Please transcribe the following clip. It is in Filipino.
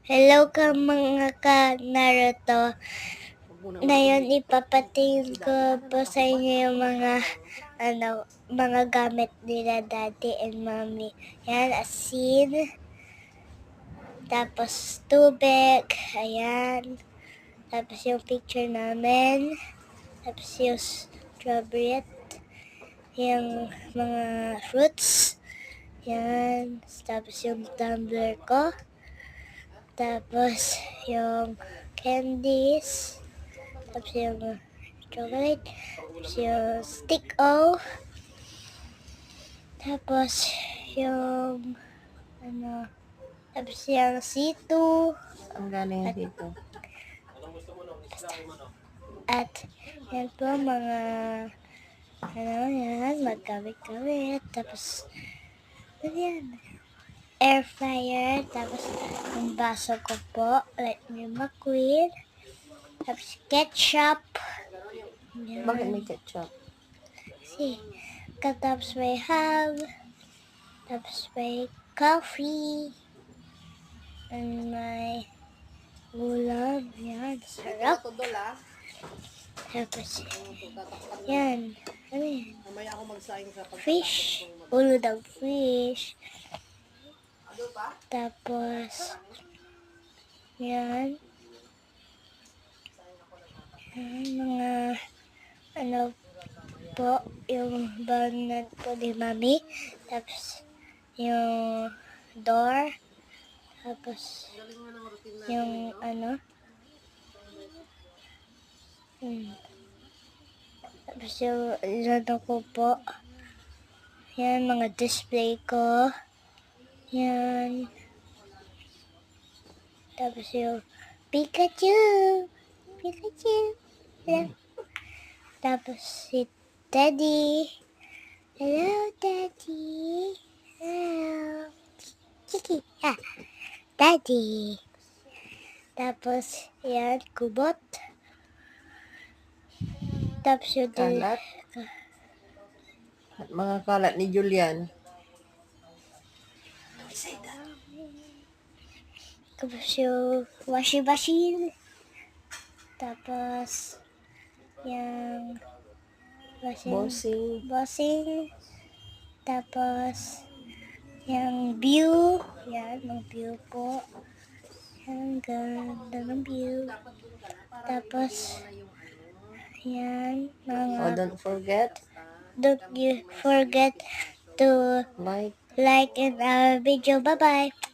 Hello ka mga ka-Naruto. Ngayon ipapatingin ko po sa inyo yung mga gamit nila daddy and mommy. Yan, asin. Tapos tubig. Ayan. Tapos yung picture namin. Tapos yung strawberry. Yung mga fruits. Yan. Tapos yung tumbler ko. Tapos yung candies. Tapos yung chocolate. Tapos yung stick-o. Tapos yung tapos yung C2. Ang galing dito. At yan po mga yan, magkawit-kawit. Tapos yan, air fryer. Tapos yung baso ko po, like yung McQueen. Tapos ketchup. Yan. Bakit may ketchup? See, tapos may ham. Tapos may coffee. And may ulam. Yan, sarap. Tapos, yan. Ano yan? Fish. Ulo ng fish. Tapos, yan. Mga, po, yung banat po ni Mami. Tapos, yung door. Tapos, yung tapos yung ko po. Yan, mga display ko. Yan. Tapos yung Pikachu. Hello. Tapos si Daddy. Hello, Daddy. Hello. Kiki. Daddy. Tapos, yan, kubot. Tapos yung Kalat. At mga kalat ni Julian. Tapos yung washing machine. Tapos, yung bossing. Tapos, yung view. Yan, yung view po. Yan, ganda ng view. Tapos, yan, Oh, don't forget you forget to like like in our video. Bye-bye.